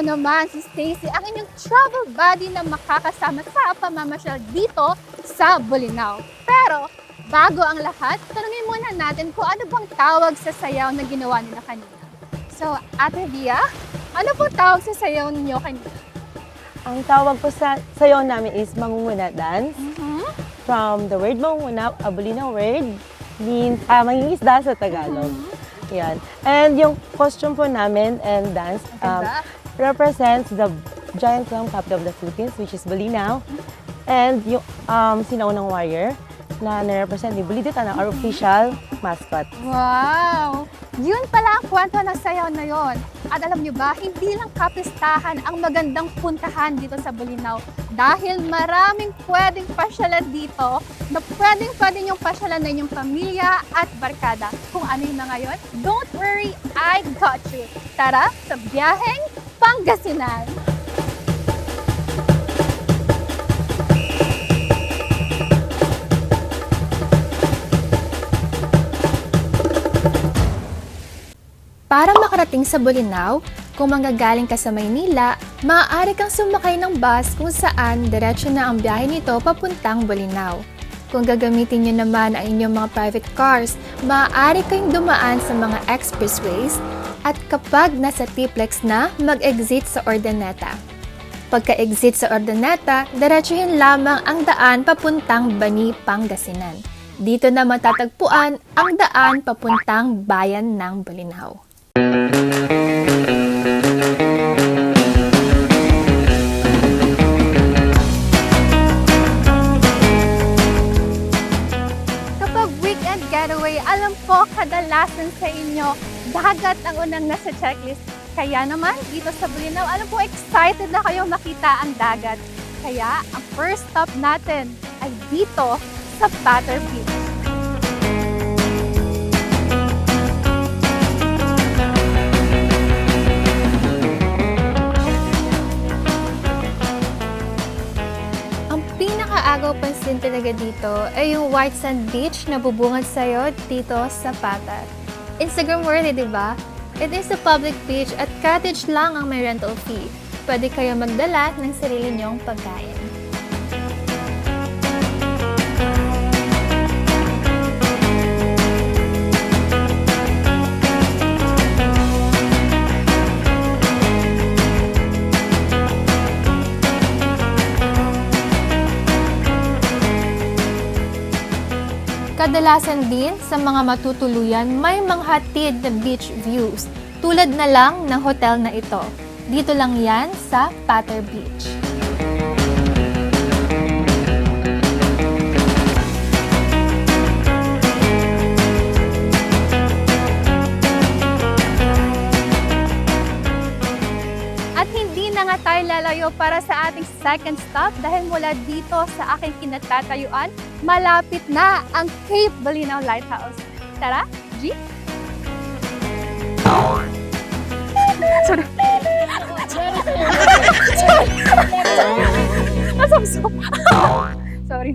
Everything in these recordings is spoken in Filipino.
naman si Stacy, ang inyong travel buddy na makakasama sa pamamasyal dito sa Bolinao. Pero bago ang lahat, tanungin muna natin kung ano bang tawag sa sayaw na ginawa nila kanina. So, Ate Dia, ano po tawag sa sayaw ninyo kanina? Ang tawag po sa sayaw namin is Mangunguna Dance. From the word Mangunguna, a Bolinao word, means mangingisda sa Tagalog. Yan. And yung costume po namin and dance represents the giant clown capital of the Philippines, which is Bolinao. And yung sinaunang warrior na na-represent ni Bulidita na our official mascot. Wow! Yun pala ang kwento ng sayaw na yon. At alam nyo ba, hindi lang kapistahan ang magandang puntahan dito sa Bolinao. Dahil maraming pwedeng pasyalan dito na pwede nyong pasyalan na inyong pamilya at barkada. Kung ano yung mga yon, don't worry, I got you. Tara sa biyaheng Pangasinan! Para makarating sa Bolinao, kung manggagaling ka sa Maynila, maaari kang sumakay ng bus kung saan diretso na ang biyahe nito papuntang Bolinao. Kung gagamitin nyo naman ang inyong mga private cars, maaari kayong dumaan sa mga expressways at kapag nasa T-Plex na, mag-exit sa Urdaneta. Pagka-exit sa Urdaneta, diretsuhin lamang ang daan papuntang Bani, Pangasinan. Dito na matatagpuan ang daan papuntang bayan ng Bolinao. Kapag weekend getaway, alam po kadalasan sa inyo, dagat ang unang nasa checklist. Kaya naman, dito sa Bolinao, alam po excited na kayong makita ang dagat. Kaya, ang first stop natin ay dito sa Pater Beach. Agaw pansin talaga dito ay yung white sand beach na bubungad sa'yo dito sa Pater. Instagram worthy, di ba? It is a public beach at cottage lang ang may rental fee. Pwede kayo magdala ng sarili nyong pagkain. Kadalasan din sa mga matutuluyan may mga hatid na beach views, tulad na lang ng hotel na ito. Dito lang yan sa Pater Beach. At hindi na nga tayo lalayo para sa ating second stop dahil mula dito sa aking kinatatayuan, malapit na ang Cape Bolinao Lighthouse. Tara, G! Sorry. Sorry.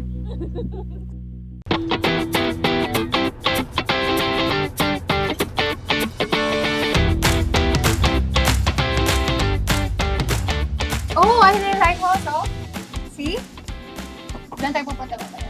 Oh, ayun na yung lighthouse, oh. See? Diyan tayo pupunta ba tayo?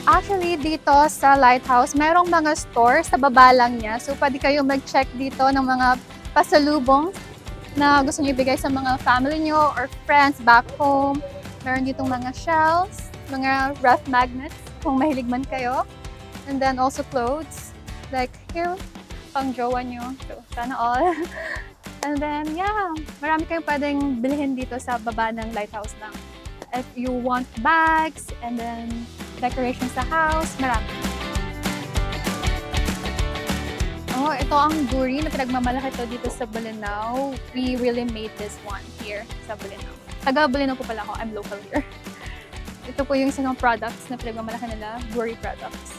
Actually, dito sa lighthouse, merong mga store sa baba lang niya. So, pwede kayo mag-check dito ng mga pasalubong na gusto niyo ibigay sa mga family niyo or friends back home. Meron ditong mga shells, mga ref magnets kung mahilig man kayo. And then also clothes. Like here, pang jowa niyo. So, sana all. And then, yeah, marami kayong pwedeng bilhin dito sa baba ng lighthouse lang. If you want bags and then decorations sa house, marami. Oh, ito ang guri na pinagmamalaki to dito sa Bolinao. We really made this one here sa Bolinao. Taga Bolinao po pala ako. I'm local here. Ito po yung isang products na pinagmamalaki nila, guri products.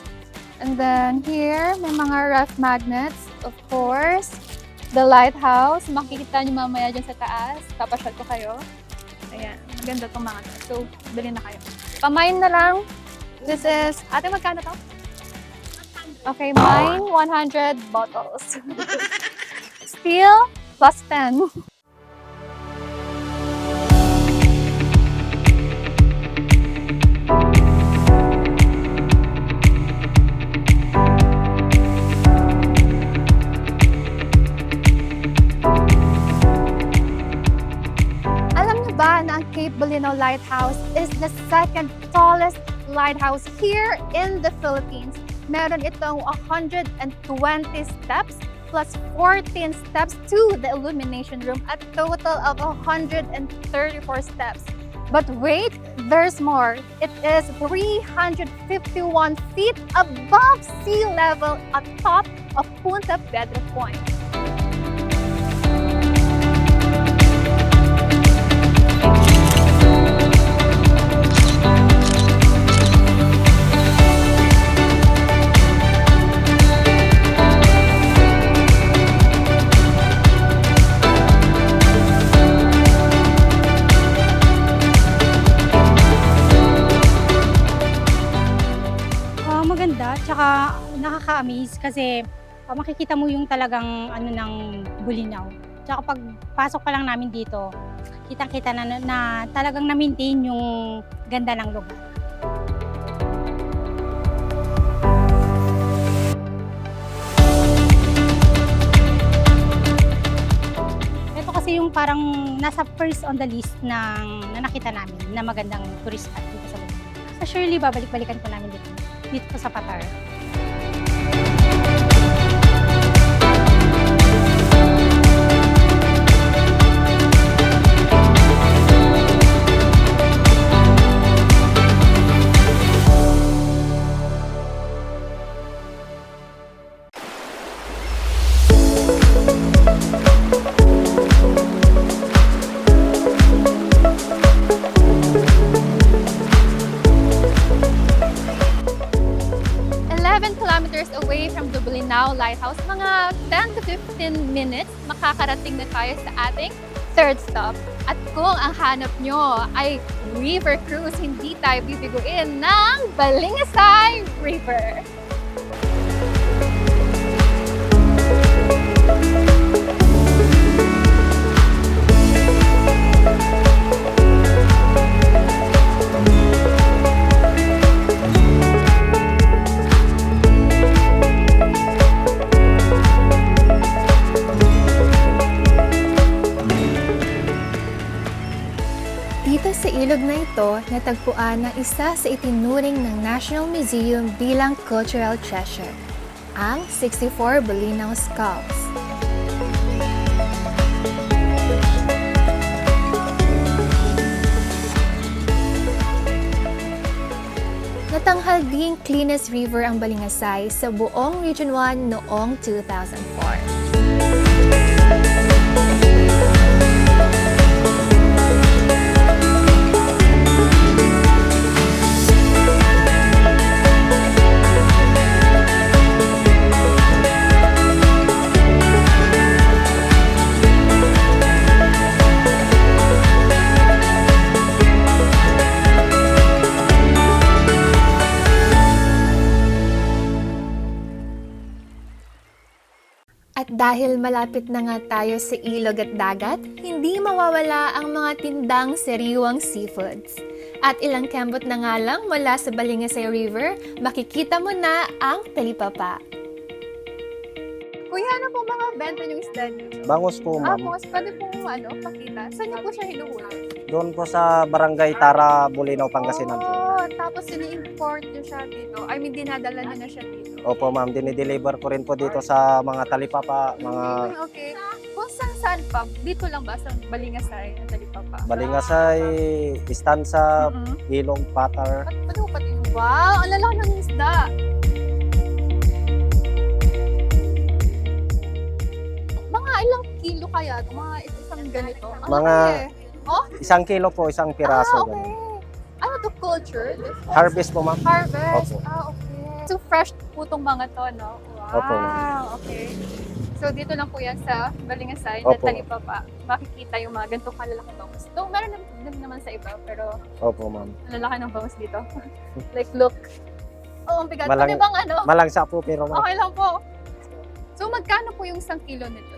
And then here, may mga ref magnets, of course. the lighthouse. Makikita niyo mamaya dyan sa taas. Papasyal ko kayo. Ayan, maganda itong mga to. So, bili na kayo. Pamain na lang. This is, ate magkano to? Okay, mine, 100 bottles. Still, plus 10. Alam niyo ba na ang Cape Bulinaw Lighthouse is the second tallest lighthouse here in the Philippines? Meron itong 120 steps plus 14 steps to the illumination room, a total of 134 steps. But wait, there's more. It is 351 feet above sea level atop of Punta Pedro Point. Maganda, tsaka nakaka-amaze kasi makikita mo yung talagang ano ng Bulinaw. Tsaka pag pasok pa lang namin dito, kitang-kita na talagang na-maintain yung ganda ng lugar. Ito kasi yung parang nasa first on the list na nakita namin na magandang tourist spot dito sa Bulinaw. So surely babalik-balikan po namin dito po sa Patar. Away from the Bulinaw Lighthouse, mga 10 to 15 minutes, makakarating na tayo sa ating third stop. At kung ang hanap nyo ay river cruise, hindi tayo bibiguin ng Balingasay River. Dito sa ilog na ito, natagpuan ang isa sa itinuring ng National Museum bilang cultural treasure, ang 64 Bulinaw Skulls. Natanghal ding cleanest river ang Balingasay sa buong Region 1 noong 2004. At dahil malapit na nga tayo sa ilog at dagat, hindi mawawala ang mga tindang sariwang seafoods. At ilang kembot na nga lang mula sa Balingasay River, makikita mo na ang talipapa. Kuya, ano po mga benta yung isda niyo? Bangus po, ma'am. Boss, pwede po pakita. Saan niyo po siya hinuhuli? Doon po sa Barangay Tara, Bulinaw, Pangasinan po. Tapos ini-import niyo siya dito. I mean, dinadala niyo na siya dito. Opo, ma'am. Dinideliver ko rin po dito sa mga talipapa, mga Okay. Kung saan pa? Dito lang ba? Sa Balingasay? Ang talipapa? Balingasay, Istansa, Mhm. Ilong, Patar. Pati ko pati. Wow! Ang lalaki ng isda! Mga ilang kilo kaya? Mga isang ganito? Ang Mga- laki eh. Oh? 1 kilo po, isang piraso. Okay. ganun. Ano to, culture? Harvest po, ma'am. Harvest? Opo. Okay. So fresh po itong mga to, no? Wow. Opo. Okay. So dito lang po yan sa Balingasay, na Opo. Talipapa. Makikita yung mga ganitong kalalaki bangus. Though meron din naman sa iba, pero Opo, ma'am. ang lalaki ng bangus dito. Like, look. Oh, ang bigat. Malang- Pwede bang ano? Malangsa po, pero ma'am. Okay lang po. So magkano po yung 1 kilo nito?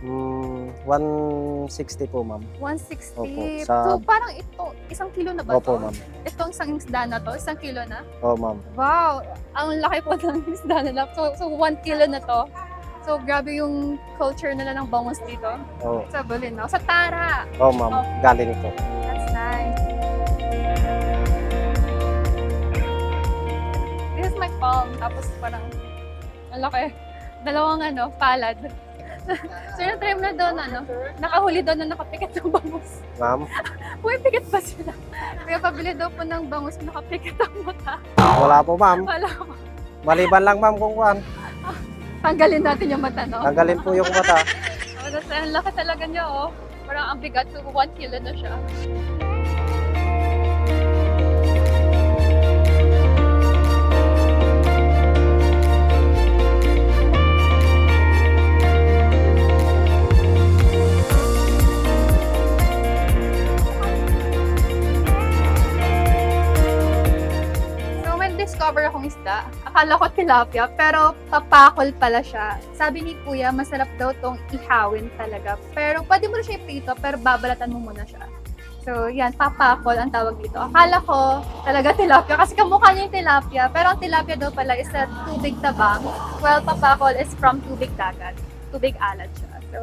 160 po, ma'am. 160. Opo, So parang ito, 1 kilo na ba Opo, to? ma'am. Itong isang isda na to, 1 kilo na? Oo, ma'am. Wow! Ang laki po ng isda nila. So 1 kilo na to. So grabe yung culture nila ng bangus dito. Oo, Sa Bolinao. Sa Tara! oh, ma'am. Galing ito. That's nice. This is my palm. Tapos parang, ang laki. Dalawang palad. So yung try mo na doon, nakahuli doon na nakapikat ng bangus. Ma'am, Uy, pikit pa sila. Kaya pabili daw po ng bangus na nakapikat ang mata. wala po, ma'am. Wala ko. Maliban lang, ma'am, kung kuhan. Tanggalin natin yung mata, no? Tanggalin po yung mata. Oh, that's, ang laki talaga niya, oh. Parang ang bigat. So 1 kilo na siya. So, may discover akong isda. Akala ko tilapia, pero papakol pala siya. Sabi ni Kuya, masarap daw tong ihawin talaga. Pero pwede mo na siya iprito, pero babalatan mo muna siya. So, yan, papakol ang tawag dito. Akala ko talaga tilapia, kasi kamukha niya yung tilapia. Pero ang tilapia daw pala is sa tubig tabang, while papakol is from tubig dagat. Tubig alat siya. So,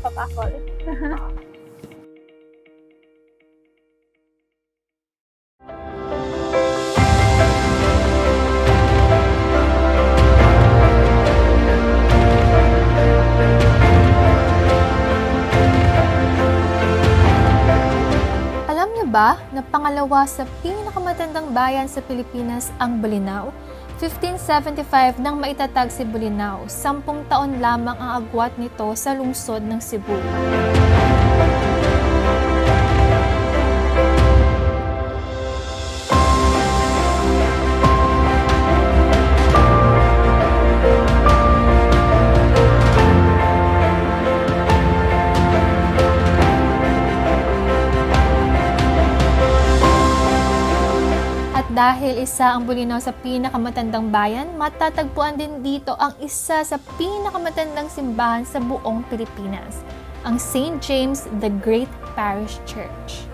papakol. Alam niyo ba na pangalawa sa pinakamatandang bayan sa Pilipinas ang Bolinao? 1575 nang maitatag si Bolinao, 10 taon lamang ang agwat nito sa lungsod ng Cebu. At dahil isa ang Bolinao sa pinakamatandang bayan, matatagpuan din dito ang isa sa pinakamatandang simbahan sa buong Pilipinas, ang St. James the Great Parish Church.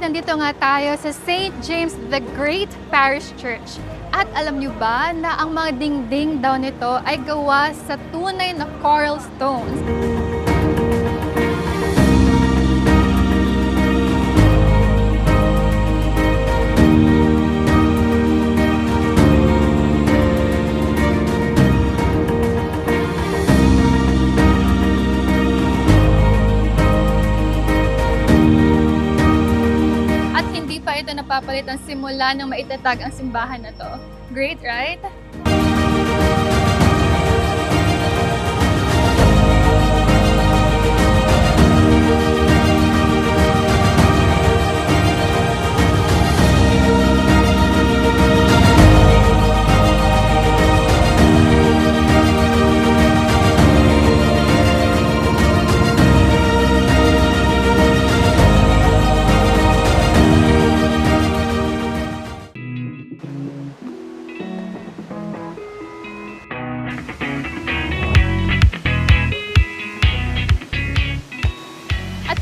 Nandito nga tayo sa St. James the Great Parish Church. At alam niyo ba na ang mga dingding daw nito ay gawa sa tunay na coral stones. Ito napapalitan simula nang maitatag ang simbahan na to. Great, right?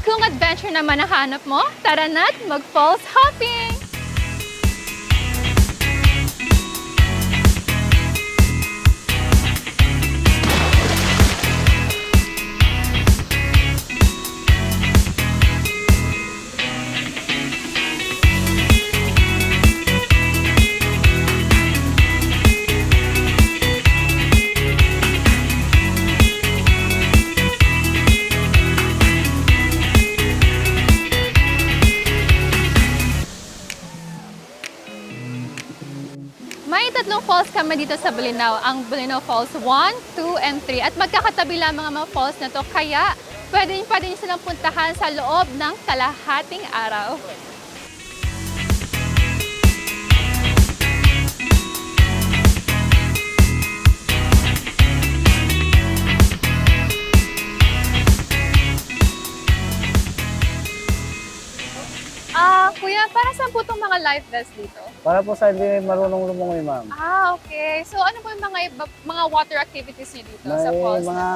Kung adventure naman ang hanap mo, tara na't mag-falls hopping! kami dito sa Bolinao, ang Bolinao Falls 1, 2, and 3. At magkakatabi lamang ang mga falls na to, kaya pwede niyo silang puntahan sa loob ng kalahating araw. Kuya, para saan po itong mga life vests dito? Para po sa hindi marunong lumangoy, ma'am. Okay. So ano po yung mga water activities niyo dito sa May falls? mga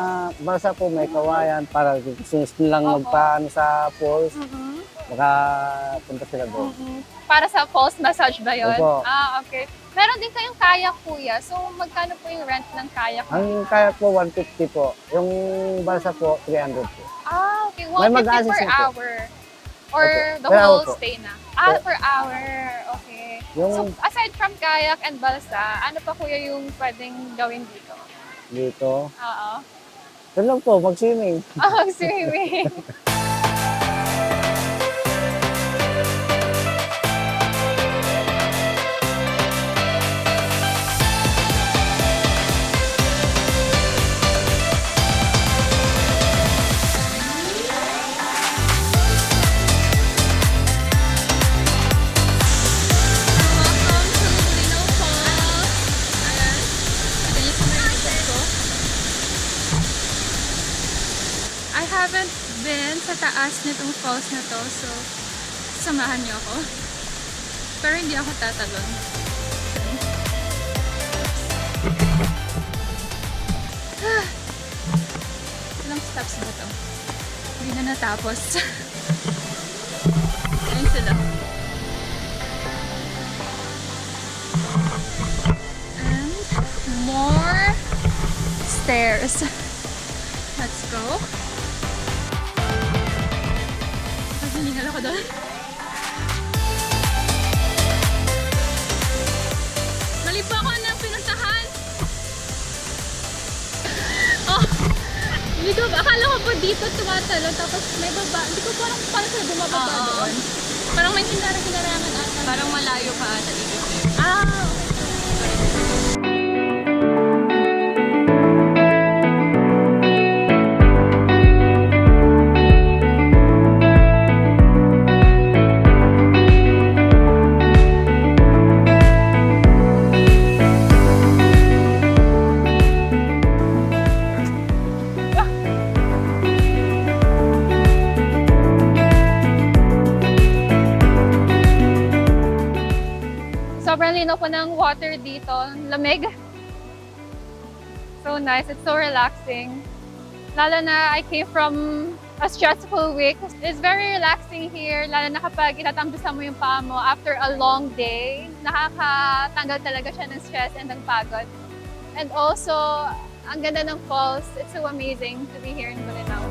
balsa po, may kawayan para since lang Oo. magpaano sa falls, Mhm. makapunta sila doon. Mhm. Para sa falls massage ba yun? Opo. Okay. Meron din kayong kayak, kuya. So magkano po yung rent ng kayak? Ang kayak po, 150 po. Yung balsa po, 300 po. Okay. May 150 mag-assist per na po. hour. Or Opo. the Per hour whole po. stay na? Per- Per hour. Okay. Yung So aside from kayak and balsa, ano pa kuya yung pwedeng gawin dito? dito, Oo. doon lang po, mag-swimming. Swimming. I haven't been sa taas nitong falls na to, so samahan niyo ako. Pero hindi ako tatalon. Ilang steps ba to? Hindi na natapos. Ayun sila. And more stairs. Let's go. Hiningal ako doon. Mali pa ako ng pinuntahan. Oh! Hindi ko, akala ko po dito tumatalo, tapos may baba. Hindi ko parang paano sila bumababa doon. Parang may hinarangan ata. Parang malayo pa ata dito. Sobrang lino po ng water dito. Lamig. So nice. It's so relaxing. Lalo na I came from a stressful week. It's very relaxing here. Lalo na kapag itatambusan mo yung paa mo after a long day. Nakakatanggal talaga siya ng stress and ng pagod. And also, ang ganda ng falls. It's so amazing to be here in Bolinao.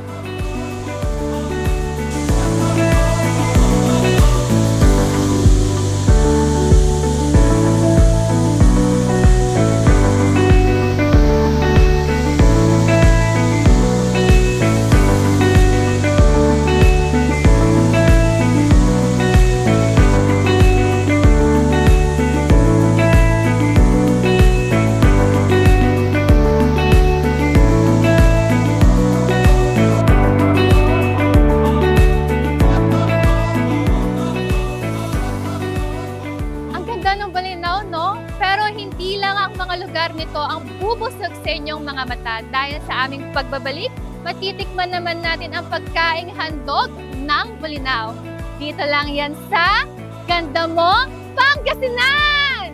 lugar nito ang bubusog sa inyong mga mata dahil sa aming pagbabalik, matitikman naman natin ang pagkaing handog ng Bolinao. Dito lang yan sa Ganda Mo, Pangasinan!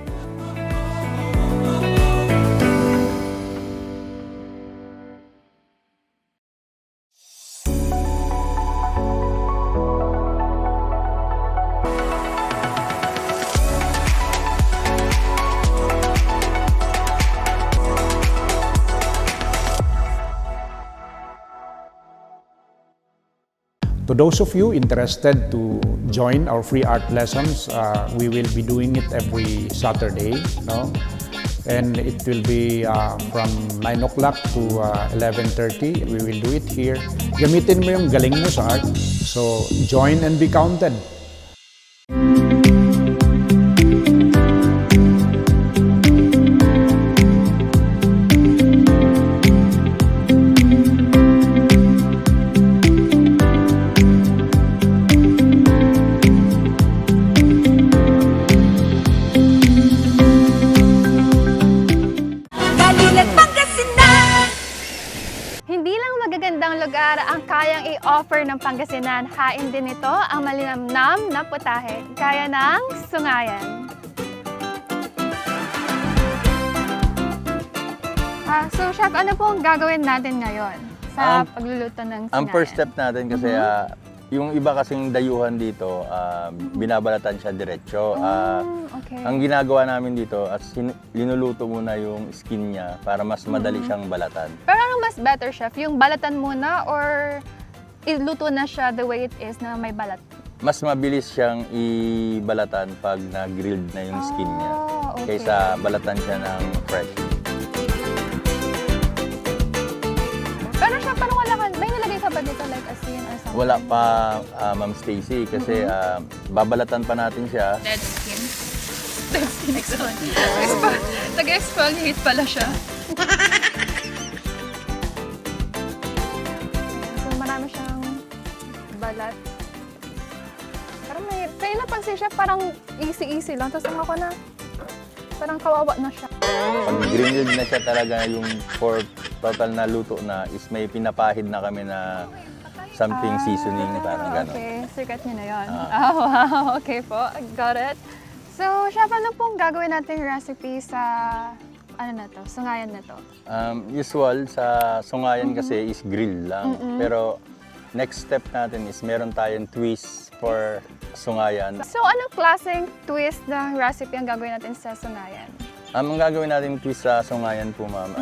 To those of you interested to join our free art lessons, we will be doing it every Saturday, no? And it will be from 9 o'clock to 11:30. We will do it here. Gamitin mo yung galing mo sa art. So join and be counted. lugar ang kayang i-offer ng Pangasinan. Hain din ito ang malinamnam na putahe, gaya ng sungayan. So, Chef, ano po ang gagawin natin ngayon sa pagluluto ng sungayan? Ang first step natin kasi yung iba kasing dayuhan dito, binabalatan siya diretso. Okay. Ang ginagawa namin dito, linuluto muna yung skin niya para mas madali siyang balatan. Pero ano mas better, Chef? Yung balatan muna or iluto na siya the way it is na may balat? Mas mabilis siyang ibalatan pag na-grilled na yung skin niya Okay. kaysa balatan siya ng fresh. Pero Chef, parang wala ka, may nilagay ka ba dito like asin or something? Wala pa, Ma'am Stacy, kasi babalatan pa natin siya. Dead skin. Dead skin. Excellent. Nag-exfoliate pala siya. So marami siyang balat. Parang may, kaya napansin siya, parang easy-easy lang. Tapos ako na, parang kawawa na siya. Pag grilled na siya talaga yung pork, total na luto na, is may pinapahid na kami na something seasoning, parang gano'n. Okay, secret niyo na yun. Wow, okay po, I got it. So, Chef, ano pong gagawin natin recipe sa, ano na to, sungayan na to? Usual sa sungayan kasi is grill lang. Pero next step natin is meron tayong twist for sungayan. So, anong klaseng twist na recipe ang gagawin natin sa sungayan? Ang gagawin natin twist sa sungayan po, ma'am,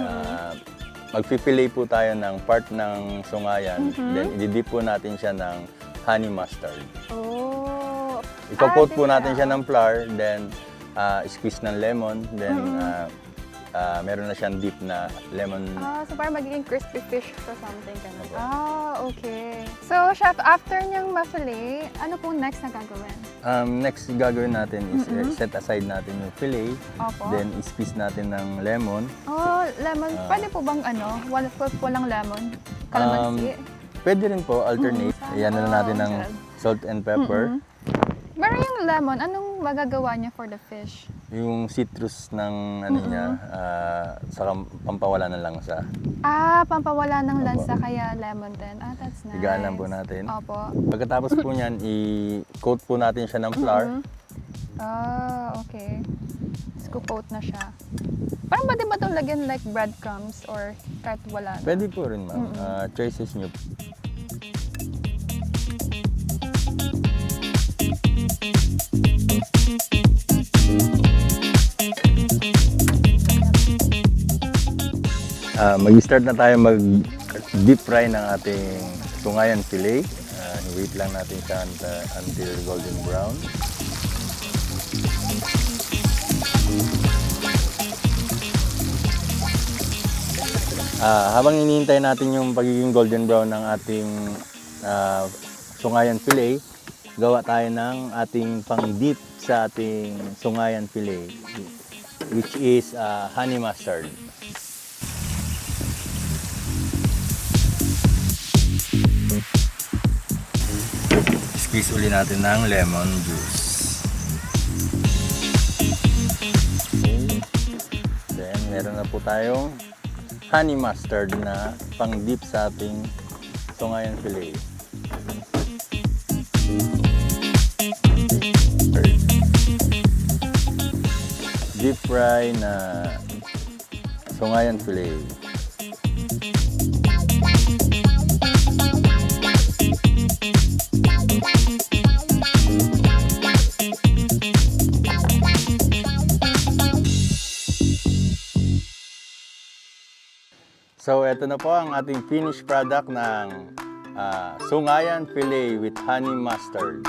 magpipilay po tayo ng part ng sungayan, then i-dip po natin siya ng honey mustard. Oh. Iko-coat po natin siya ng flour, then squeeze ng lemon, then meron na siyang dip na lemon. So parang magiging crispy fish or something ganun. Okay. So, Chef, after niyang ma-fillet, ano pong next na gagawin? Next gagawin natin is set aside natin yung fillet, Opo. then squeeze natin ng lemon. Oh, lemon. Pwede po bang walang lemon? Calamansi? Pwede rin po, alternate. Ayan na natin ng salt and pepper. Pero yung lemon, anong magagawa niya for the fish? Yung citrus ng ano niya, saka pampawala ng langsa. Pampawala ng lansa kaya lemon din. That's nice. Higaan lang po natin. Opo. Pagkatapos po niyan, i-coat po natin siya ng flour. Okay. Scoop na siya. Parang pwede ba itong lagyan like breadcrumbs or kahit wala na? Pwede po rin, ma'am. Choices niyo. Mag-start na tayo mag-deep fry ng ating sungayan fillet. Wait lang natin siya until golden brown. Habang hinihintay natin yung pagiging golden brown ng ating sungayan fillet, gawa tayo ng ating pang-dip sa ating sungayan fillet, which is honey mustard. Squeeze uli natin ng lemon juice. Okay. Then, meron na po tayong honey mustard na pang-dip sa ating sungayan fillet. Deep fry na sungayan fillet. So, ito na po ang ating finished product ng sungayan fillet with honey mustard.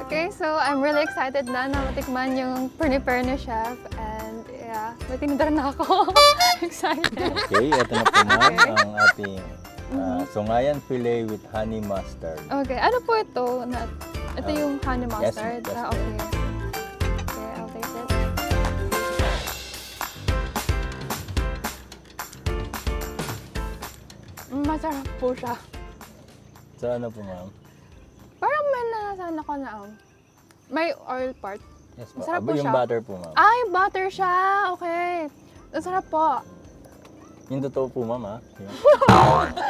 Okay, so I'm really excited na matikman yung prepare ni Chef. And yeah, natinidar na ako. Excited. Okay, ito na po ma'am ang ating sungayan fillet with honey mustard. Okay, ano po ito? Ito yung honey mustard? yes, Okay. Okay, I'll taste it. Masarap po siya. So ano po ma'am? Parang may nalasahan ako na May oil part. Yes po. Masarap po Yung siya. butter po, ma'am. Ay, butter siya. Okay. Ang sarap po. Yung totoo po, ma'am, ha? Yun.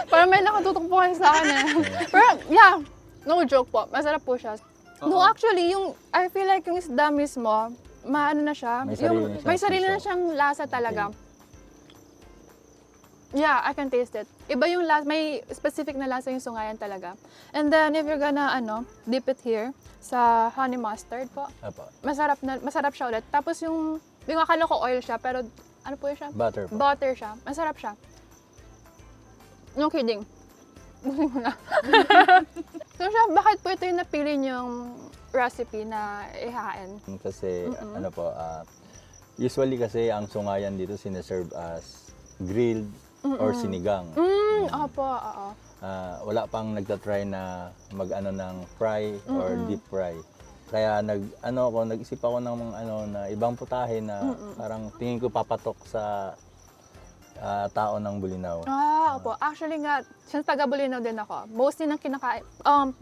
Parang may nakatutok po kayo sa akin eh. Pero, yeah. No joke po. Masarap po siya. No, actually, I feel like yung isda mismo, maano na siya. May sarili na siyang may sarili na siyang lasa talaga. Yeah, I can taste it. Iba yung lasa, may specific na lasa yung sungayan talaga. And then, if you're gonna, dip it here sa honey mustard po, Apo. masarap siya ulit. Tapos yung akala ko oil siya, pero ano po yun siya? Butter po. Butter siya. Masarap siya. No kidding. Busin ko na. So siya, bakit po ito yung napili niyong recipe na ihain? Kasi, ano po, usually kasi ang sungayan dito sineserve as grilled or sinigang. Opo, oo. Wala pang nagtatry na mag-ano ng fry or deep fry. Kaya nag-isip ako ng mga na ibang putahe na parang tingin ko papatok sa tao ng Bulinaw. Opo. Actually nga, since taga-Bulinaw din ako, mostly ng kinakain,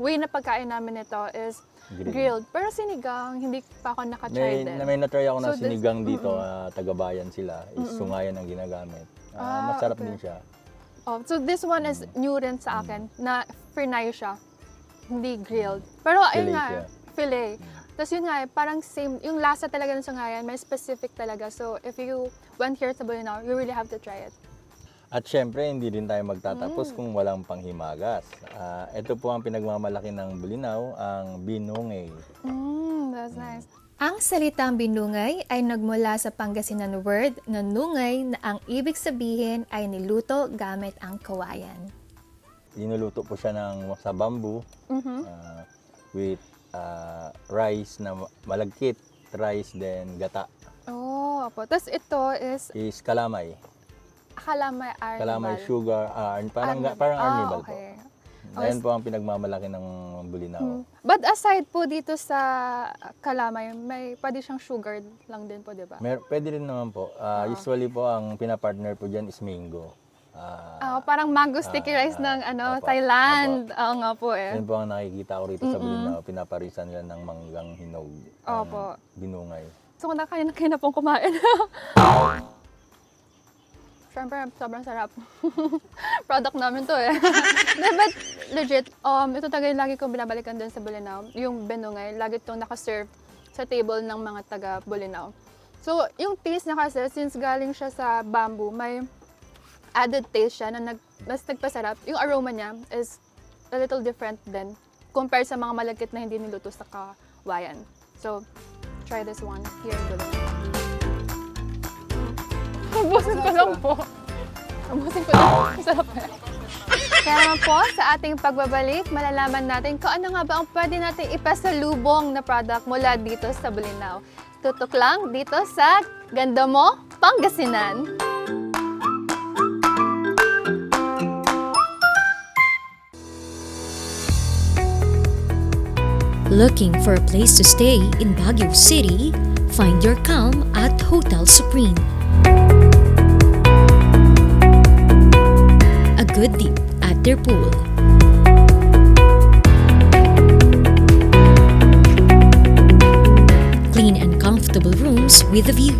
way na pagkain namin ito is grilled. Pero sinigang, hindi pa ako nakatry din. May na-try ako na So, sinigang dito, taga-bayan sila, is sungayan ang ginagamit. Masarap okay. din siya. Oh, so this one is new rin sa akin, na fry siya, hindi grilled. Pero ayun Filet nga, siya. filet. Tapos yun nga, parang same, yung lasa talaga ng sungayan, may specific talaga. So if you went here sa Bulinaw, you really have to try it. At syempre, hindi din tayo magtatapos kung walang panghimagas. Ito po ang pinagmamalaki ng Bulinaw, ang binungay. That's nice. Ang salitang binungay ay nagmula sa Pangasinan word na nungay na ang ibig sabihin ay niluto gamit ang kawayan. Linuluto po siya sa bamboo with rice na malagkit, rice, then gata. Oh, opo. Tapos ito is Kalamay. kalamay arnibal. Kalamay sugar, parang arnibal po. Okay. Ayan po ang pinagmamalaki ng Bulinaw. But aside po dito sa kalamay, may pwede siyang sugar lang din po, di ba? Pwede rin naman po. Usually po, ang pinapartner po dyan is mango. Parang mango sticky rice ng opo, Thailand. Oo nga po eh. Yan po ang nakikita ko rito sa Bulinaw. Pinaparisan nila ng manggang hinog. Opo. Binungay. So kung kayo na pong kumain. Siyempre, sobrang sarap. Product namin to eh. But legit, ito talaga yung lagi kong binabalikan dun sa Bulinaw. Yung benungay, lagi itong nakaserve sa table ng mga taga Bulinaw. So, yung taste na kasi, since galing siya sa bamboo, may added taste siya na mas nagpasarap. Yung aroma niya is a little different din compared sa mga malagkit na hindi niluto sa kawayan. So, try this one here in Bulinaw. Ubusin ko lang po. Ubusin ko lang. Sarap na. Kaya naman po, sa ating pagbabalik, malalaman natin kung ano nga ba ang pwede natin ipasalubong na product mula dito sa Bulinaw. Tutok lang dito sa Ganda Mo, Pangasinan. Looking for a place to stay in Baguio City? Find your calm at Hotel Supreme. A good dip at their pool. Clean and comfortable rooms with a view.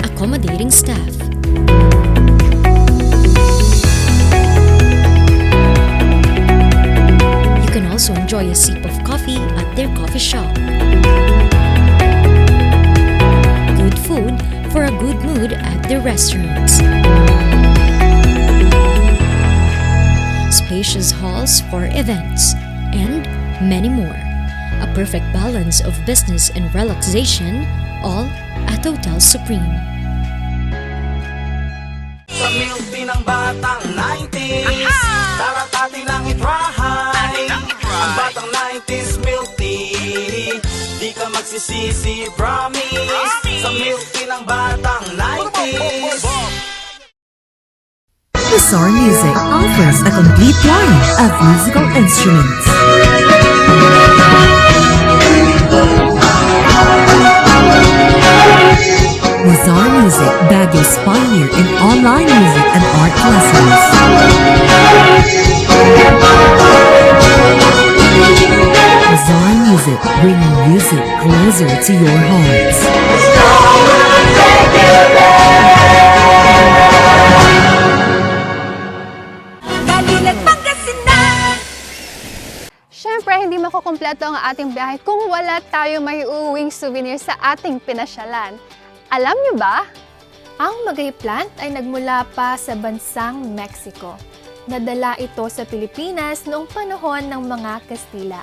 Accommodating staff. You can also enjoy a sip of coffee at their coffee shop. Good food for a good mood at their restaurants. Spacious halls for events, and many more. A perfect balance of business and relaxation, all at Hotel Supreme. Sa milk tea ng batang 90s, tara't atin lang i-try. Ang batang 90s milk tea, di ka magsisisi, promise. Sa milk tea ng batang 90s. Bizarre Music offers a complete line of musical instruments. Bizarre Music, Baguio's pioneer in online music and art lessons. bringing music closer to your hearts. Siyempre, hindi makukumpleto ang ating biyahe kung wala tayong may uuwing souvenir sa ating pinasyalan. Alam niyo ba? Ang Magay plant ay nagmula pa sa bansang Mexico. Nadala ito sa Pilipinas noong panahon ng mga Kastila.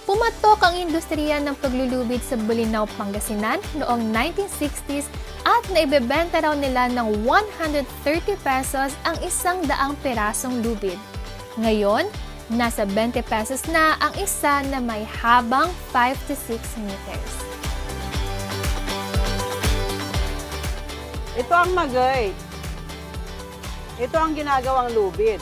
Pumatok ang industriya ng paglulubid sa Bolinao, Pangasinan noong 1960s at naibebenta raw nila ng 130 pesos ang 100 pirasong lubid. Ngayon, nasa 20 pesos na ang isa na may habang 5 to 6 meters. Ito ang magay. Ito ang ginagawang lubid.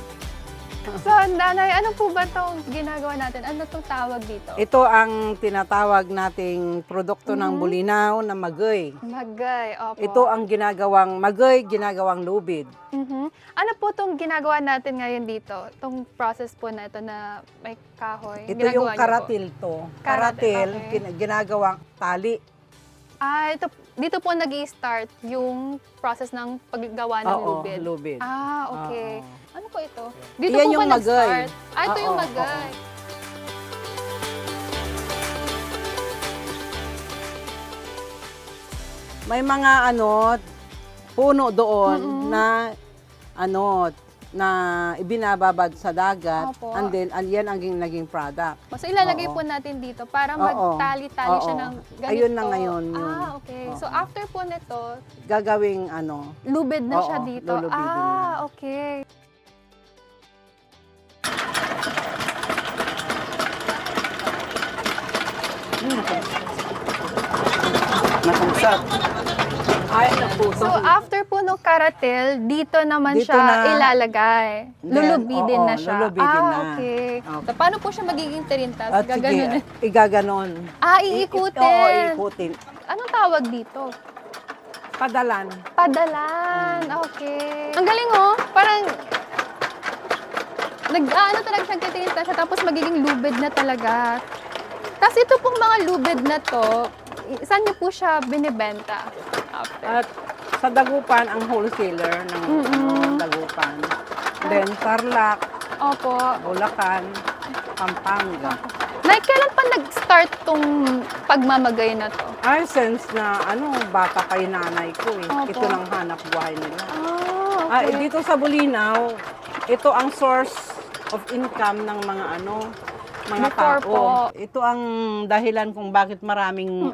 So, Nanay, ano po ba itong ginagawa natin? Ano itong tawag dito? Ito ang tinatawag nating produkto ng Bolinao na magay. Magay, opo. Ito ang ginagawang magay, ginagawang lubid. Ano po itong ginagawa natin ngayon dito? Itong process po na ito na may kahoy? Ito Ginagawa yung niyo po? karatil to. Karatil, Karatil, okay. ginagawang tali. Dito po nag-i-start yung process ng paggawa ng Oo, lubid. lubid. Okay. Oo. Ano po ito? Dito Iyan po yung ba magay. nag-start? Ito yung Oo, magay. May mga puno doon na na ibinababad sa dagat. Opo. And then, yan ang naging product. So ilalagay Oo. po natin dito para Oo. magtali-tali siya Oo. ng ganito. Ayun na ngayon yun. Okay. Oo. So after po nito, Gagawing lubid na siya Oo, dito. lulubidin na. Okay. natungsat. Ay, napuso. So after po nung karatil, dito naman Dito siya na- ilalagay. Then, Lulubidin oo, na siya. lulubidin na. Okay. Okay. So paano po siya magiging tirintas? At Gaganon. sige, igaganon. Iikutin. Oo, iikutin. Anong tawag dito? Padalan. Padalan. Okay. Ang galing oh. Parang nag-ano talaga siya, titinta siya, tapos magiging lubid na talaga. Tapos ito pong mga lubid na to, saan niyo po siya binibenta? After? At sa Dagupan, ang wholesaler ng Dagupan. Then, Tarlac, Opo. Bulacan, Pampanga. Nay, kailan pa nag-start tong pagmamagay na to? Ay, since na, bata kay nanay ko eh. Opo. Ito lang hanap buhay nila. Okay. Dito sa Bolinao, ito ang source of income ng mga mga Before tao. po. Ito ang dahilan kung bakit maraming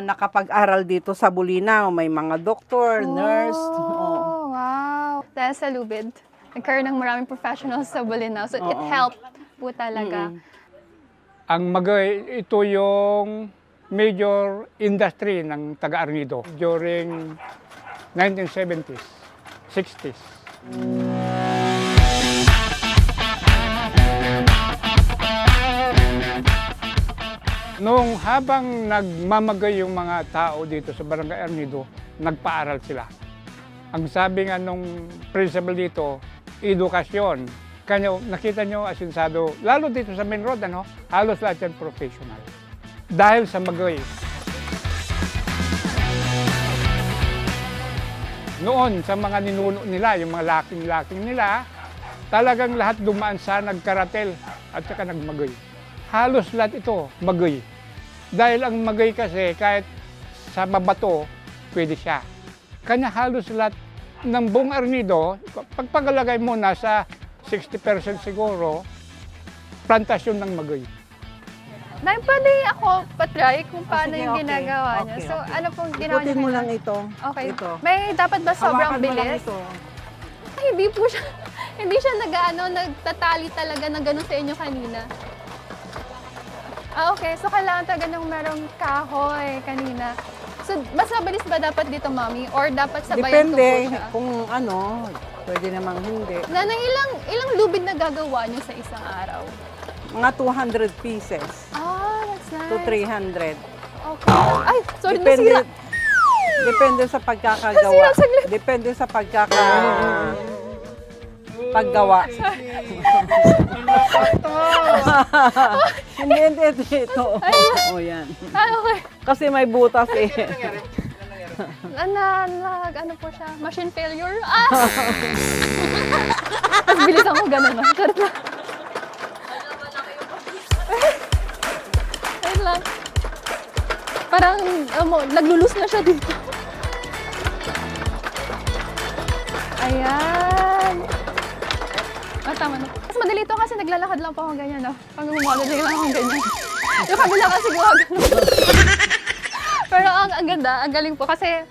nakapag-aral dito sa Bolinao. May mga doktor, nurse. Oh, wow. Dahil sa lubid, nagkaroon ng maraming professionals sa Bolinao. So, it Oo. helped po talaga. Ang Magay, ito yung major industry ng taga-Arnido during 1970s, 60s. Noong habang nagmamagay yung mga tao dito sa Barangay Arnido, nagpaaral sila. Ang sabi nga nung principal dito, edukasyon. Kanya, nakita nyo asinsado, lalo dito sa main road, halos lahat yan professional. Dahil sa Magay. Noon, sa mga ninuno nila, yung mga laking-laking nila, talagang lahat dumaan sa nagkaratel at saka nagmagay. Halos lahat ito, magay. Dahil ang magay kasi, kahit sa mabato, pwede siya. Kanya halos lahat ng buong Arnido, pagpagalagay mo nasa 60% siguro, plantasyon ng magay. Nay, pwede ako patry kung paano sige, yung okay. ginagawa niyo. Okay, So, okay. ano pong ginawa niyo? Ikutin mo ngayon? lang ito. Okay. Ito. May dapat ba sobrang Hawakan mo lang bilis? ito. Ay, hindi po siya, hindi siya nagtatali talaga ng ganun sa inyo kanina. Okay. So, kailangan talaga ng merong kahoy kanina. So, mas mabilis ba dapat dito, Mami? Or dapat sabayan ko po Depende siya? kung pwede namang hindi. Nanay, ilang lubid na gagawa niyo sa isang araw? Mga 200 pieces That's nice. to 300. Okay. Ay, sorry, Depende, nasira. depende sa pagkakagawa. Nasira saglit. Depende sa paggawa. Hindi, ito. Oh, yan. Okay. Kasi may butas eh. Ano po siya? Machine failure? Tapos bilisan ko gano'n, no? Charot lang. Wait lang. Parang, naglulus na siya dito. Ayan. Tama na. Mas madali ito kasi naglalakad lang po ako ganyan, no? Pag gumawa lang akong ganyan. Yung kabila kasi gumagano. Pero ang ganda, ang galing po kasi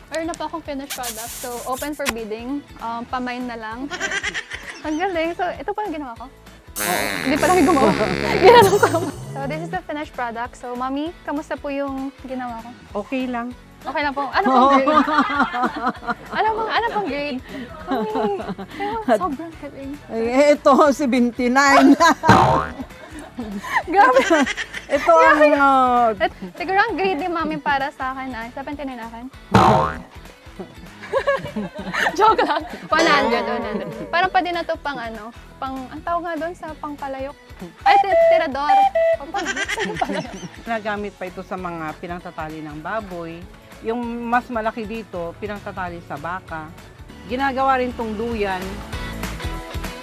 meron na po akong finished product. So, open for bidding. Pamain na lang. Ang galing. So, ito pa yung ginawa ko. Hindi pa lang gumawa. Ginanong ko. So, this is the finished product. So, Mami, kamusta po yung ginawa ko? Okay lang. Okay lang po. Ano pong grade? ano pong grade? Mami, sobrang galing. Ito, 79. Grabe. Ito ang... Siguro ang grade ni Mami para sa akin ay 79 akin. Joke lang. 100. Parang pa din na to pang ang tawag nga doon sa pangpalayok. Ay, tirador. Pangpalayok sa palayok. Nagamit pa ito sa mga pinangtatali ng baboy. Yung mas malaki dito, pinangtatali sa baka. Ginagawa rin tong duyan.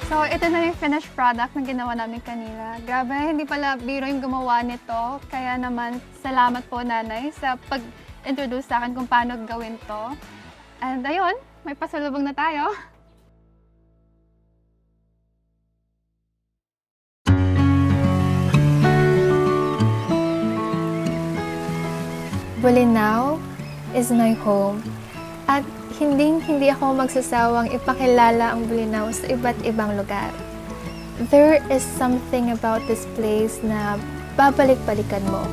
So, ito na yung finished product na ginawa namin kanina. Grabe, hindi pala biro yung gumawa nito. Kaya naman, salamat po, Nanay, sa pag-introduce sa akin kung paano gawin to. And ayun, may pasalubong na tayo. Bolinao is my home. At hindi ako magsasawang ipakilala ang Bolinao sa iba't ibang lugar. There is something about this place na babalik-balikan mo.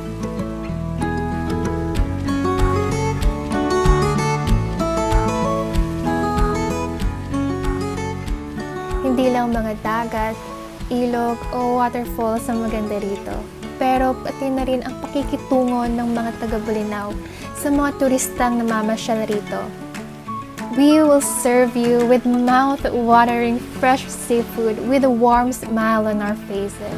Hindi lang mga dagat, ilog o waterfalls ang maganda rito. Pero pati na rin ang pakikitungo ng mga taga-Bolinao sa mga turistang namamasyal rito. We will serve you with mouth-watering fresh seafood with a warm smile on our faces.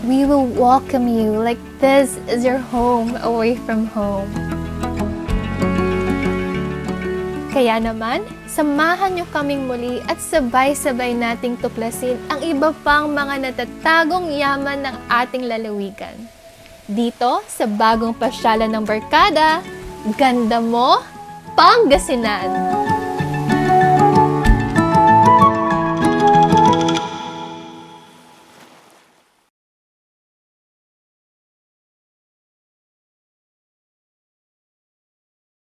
We will welcome you like this is your home away from home. Kaya naman, samahan niyo kaming muli at sabay-sabay nating tuklasin ang iba pang mga natatagong yaman ng ating lalawigan. Dito sa bagong pasyalan ng Barkada, Ganda Mo, Pangasinan!